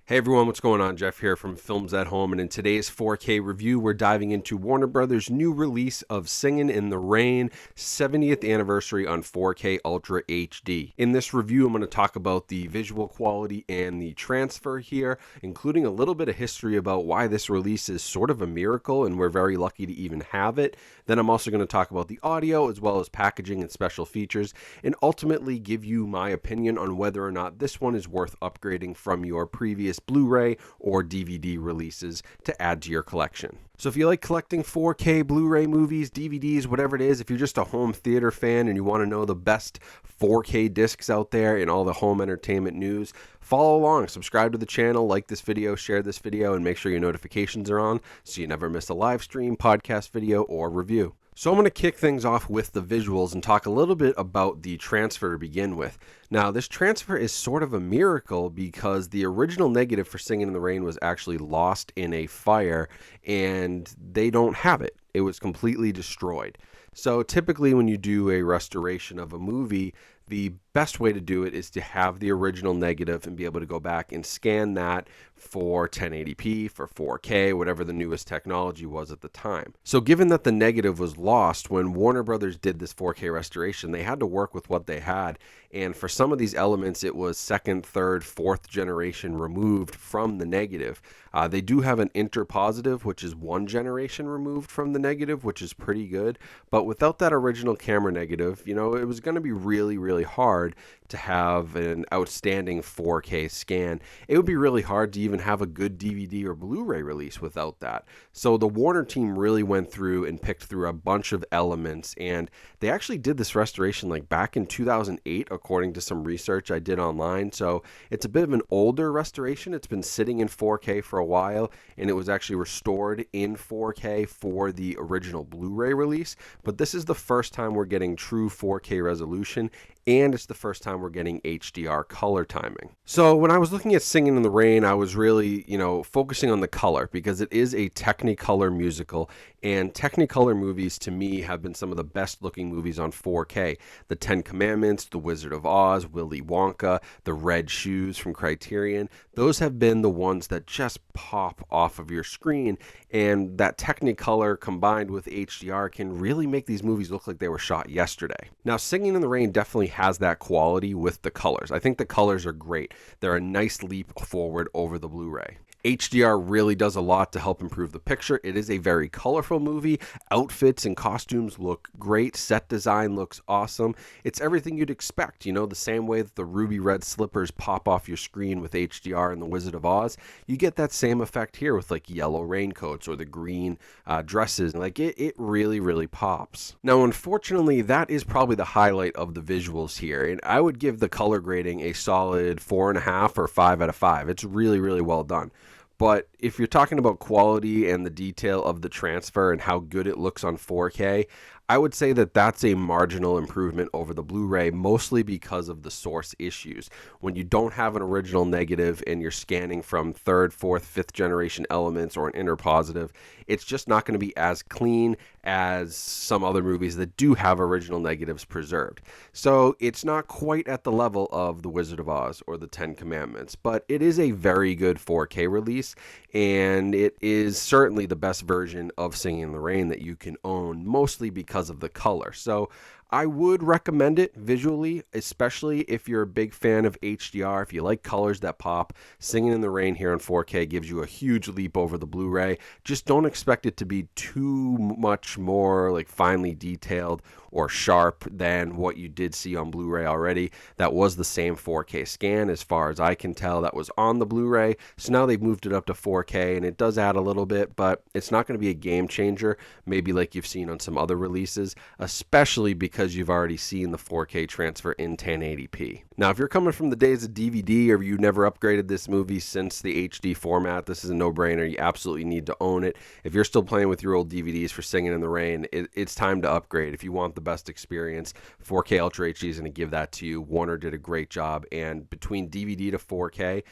Hey everyone, what's going on? Jeff here from Films at Home, and in today's 4K review, we're diving into Warner Brothers' new release of Singin In the Rain 70th anniversary on 4K Ultra HD. In this review, I'm going to talk about the visual quality and the transfer here, including a little bit of history about why this release is sort of a miracle and we're very lucky to even have it. Then I'm also going to talk about the audio as well as packaging and special features, and ultimately give you my opinion on whether or not this one is worth upgrading from your previous Blu-ray or DVD releases to add to your collection. So if you like collecting 4K Blu-ray movies, DVDs, whatever it is, if you're just a home theater fan and you want to know the best 4K discs out there and all the home entertainment news, follow along, subscribe to the channel, like this video, share this video, and make sure your notifications are on so you never miss a live stream, podcast video, or review. So I'm going to kick things off with the visuals and talk a little bit about the transfer to begin with. Now, this transfer is sort of a miracle because the original negative for Singin' in the Rain was actually lost in a fire and they don't have it. It was completely destroyed. So typically when you do a restoration of a movie, the best way to do it is to have the original negative and be able to go back and scan that for 1080p, for 4K, whatever the newest technology was at the time. So given that the negative was lost, when Warner Brothers did this 4K restoration, they had to work with what they had. And for some of these elements, it was second, third, fourth generation removed from the negative. They do have an interpositive, which is one generation removed from the negative, which is pretty good. But without that original camera negative, you know, it was going to be really, really hard to have an outstanding 4K scan. It would be really hard to even have a good DVD or Blu-ray release without that. So the Warner team really went through and picked through a bunch of elements, and they actually did this restoration like back in 2008, according to some research I did online. So it's a bit of an older restoration. It's been sitting in 4K for a while, and it was actually restored in 4K for the original Blu-ray release. But this is the first time we're getting true 4K resolution, and it's the first time we're getting HDR color timing. So when I was looking at Singin' in the Rain, I was really, focusing on the color because it is a Technicolor musical, and Technicolor movies to me have been some of the best looking movies on 4K. The Ten Commandments, The Wizard of Oz, Willy Wonka, The Red Shoes from Criterion, those have been the ones that just pop off of your screen, and that Technicolor combined with HDR can really make these movies look like they were shot yesterday. Now, Singin' in the Rain definitely has that quality with the colors. I think the colors are great. They're a nice leap forward over the Blu-ray. HDR really does a lot to help improve the picture. It is a very colorful movie. Outfits and costumes look great. Set design looks awesome. It's everything you'd expect, the same way that the ruby red slippers pop off your screen with HDR in The Wizard of Oz. You get that same effect here with like yellow raincoats or the green dresses. Like it really, really pops. Now, unfortunately, that is probably the highlight of the visuals here. And I would give the color grading a solid 4.5 or 5 out of 5. It's really, really well done. But if you're talking about quality and the detail of the transfer and how good it looks on 4K, I would say that that's a marginal improvement over the Blu-ray, mostly because of the source issues. When you don't have an original negative and you're scanning from third, fourth, fifth generation elements or an interpositive, it's just not going to be as clean as some other movies that do have original negatives preserved. So it's not quite at the level of The Wizard of Oz or The Ten Commandments, but it is a very good 4K release, and it is certainly the best version of Singin' in the Rain that you can own, mostly because of the color. So I would recommend it visually, especially if you're a big fan of HDR. If you like colors that pop, Singin' in the Rain here in 4K gives you a huge leap over the Blu-ray. Just don't expect it to be too much more like finely detailed or sharp than what you did see on Blu-ray already. That was the same 4K scan as far as I can tell that was on the Blu-ray. So now they've moved it up to 4K, and it does add a little bit, but it's not going to be a game changer, maybe like you've seen on some other releases, especially because you've already seen the 4K transfer in 1080p. Now, if you're coming from the days of DVD or you never upgraded this movie since the HD format, this is a no-brainer. You absolutely need to own it. If you're still playing with your old DVDs for Singin' in the Rain, it's time to upgrade. If you want the best experience, 4K Ultra HD is going to give that to you. Warner did a great job, and between DVD to 4K,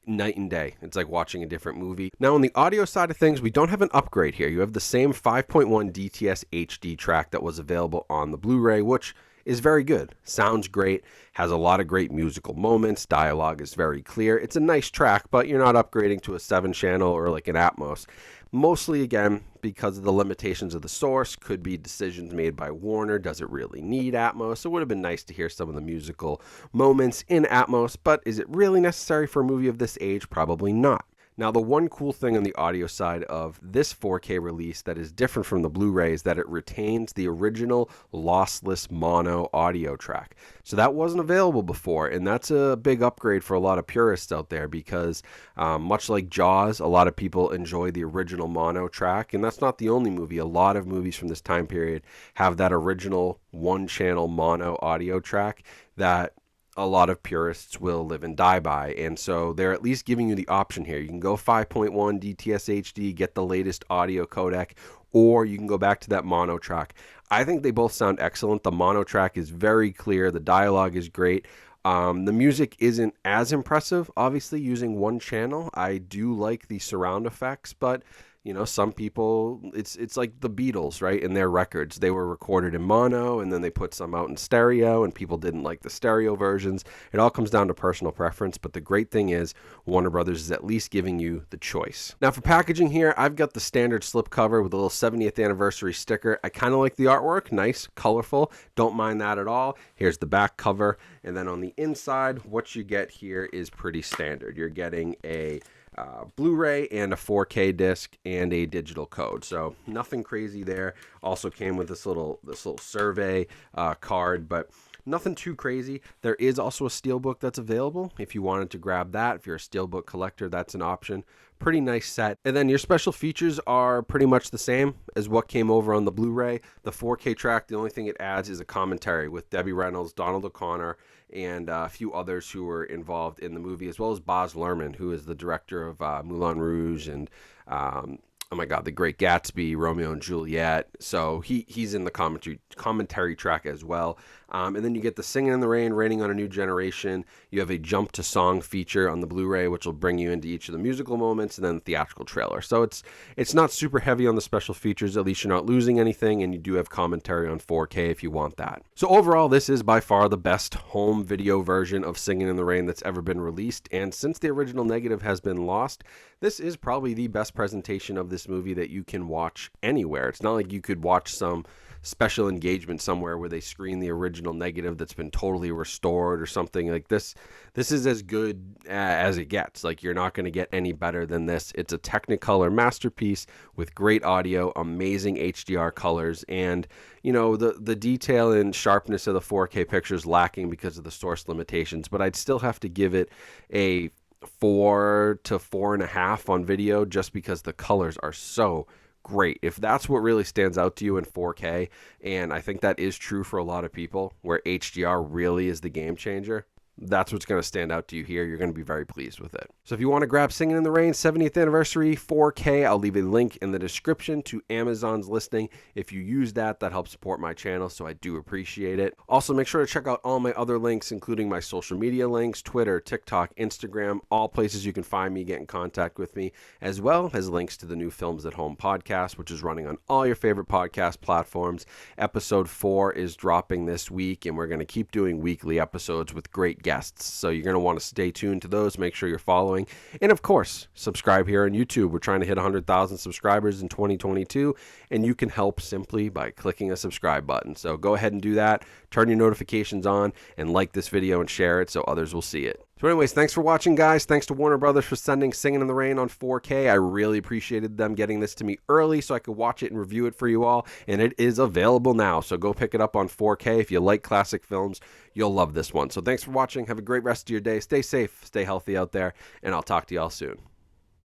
night and day. It's like watching a different movie. Now, on the audio side of things, we don't have an upgrade here. You have the same 5.1 DTS HD track that was available on the Blu-ray, which is very good. Sounds great, has a lot of great musical moments, dialogue is very clear. It's a nice track, but you're not upgrading to a 7-channel or like an Atmos. Mostly, again, because of the limitations of the source, could be decisions made by Warner. Does it really need Atmos? It would have been nice to hear some of the musical moments in Atmos, but is it really necessary for a movie of this age? Probably not. Now, the one cool thing on the audio side of this 4K release that is different from the Blu-ray is that it retains the original lossless mono audio track. So that wasn't available before, and that's a big upgrade for a lot of purists out there because much like Jaws, a lot of people enjoy the original mono track, and that's not the only movie. A lot of movies from this time period have that original one-channel mono audio track that a lot of purists will live and die by. And so they're at least giving you the option here. You can go 5.1 DTS HD, get the latest audio codec, or you can go back to that mono track. I think they both sound excellent. The mono track is very clear. The dialogue is great. The music isn't as impressive, obviously, using one channel. I do like the surround effects, but you know, some people, it's like the Beatles, right? In their records, they were recorded in mono, and then they put some out in stereo, and people didn't like the stereo versions. It all comes down to personal preference, but the great thing is Warner Brothers is at least giving you the choice. Now, for packaging here, I've got the standard slipcover with a little 70th anniversary sticker. I kind of like the artwork, nice, colorful, don't mind that at all. Here's the back cover, and then on the inside, what you get here is pretty standard. You're getting a Blu-ray and a 4K disc and a digital code, so nothing crazy there. Also came with this little survey card, but nothing too crazy. There is also a steelbook that's available if you wanted to grab that. If you're a steelbook collector, that's an option. Pretty nice set. And then your special features are pretty much the same as what came over on the Blu-ray. The 4K track, the only thing it adds is a commentary with Debbie Reynolds, Donald O'Connor, and a few others who were involved in the movie, as well as Baz Luhrmann, who is the director of Moulin Rouge and oh my God, The Great Gatsby, Romeo and Juliet. So he's in the commentary track as well. And then you get the Singin in the Rain, Raining on a New Generation. You have a jump to song feature on the Blu-ray, which will bring you into each of the musical moments, and then the theatrical trailer. So it's not super heavy on the special features. At least you're not losing anything, and you do have commentary on 4K if you want that. So overall, this is by far the best home video version of Singin in the Rain that's ever been released. And since the original negative has been lost, this is probably the best presentation of this movie that you can watch anywhere. It's not like you could watch some special engagement somewhere where they screen the original negative that's been totally restored or something like this. This is as good as it gets. Like, you're not going to get any better than this. It's a Technicolor masterpiece with great audio, amazing HDR colors, and you know, the detail and sharpness of the 4K picture is lacking because of the source limitations, but I'd still have to give it a 4 to 4.5 on video just because the colors are so great. If that's what really stands out to you in 4K, and I think that is true for a lot of people, where HDR really is the game changer, that's what's going to stand out to you here. You're going to be very pleased with it. So if you want to grab Singin in the Rain 70th anniversary 4K, I'll leave a link in the description to Amazon's listing. If you use that, that helps support my channel, so I do appreciate it. Also, make sure to check out all my other links, including my social media links, Twitter, TikTok, Instagram, all places you can find me, get in contact with me, as well as links to the new Films at Home podcast, which is running on all your favorite podcast platforms. Episode 4 is dropping this week, and we're going to keep doing weekly episodes with great guests. So you're going to want to stay tuned to those. Make sure you're following. And of course, subscribe here on YouTube. We're trying to hit 100,000 subscribers in 2022, and you can help simply by clicking a subscribe button. So go ahead and do that. Turn your notifications on and like this video and share it so others will see it. So anyways, thanks for watching, guys. Thanks to Warner Brothers for sending Singin in the Rain on 4K. I really appreciated them getting this to me early so I could watch it and review it for you all. And it is available now, so go pick it up on 4K. If you like classic films, you'll love this one. So thanks for watching. Have a great rest of your day. Stay safe, stay healthy out there, and I'll talk to you all soon.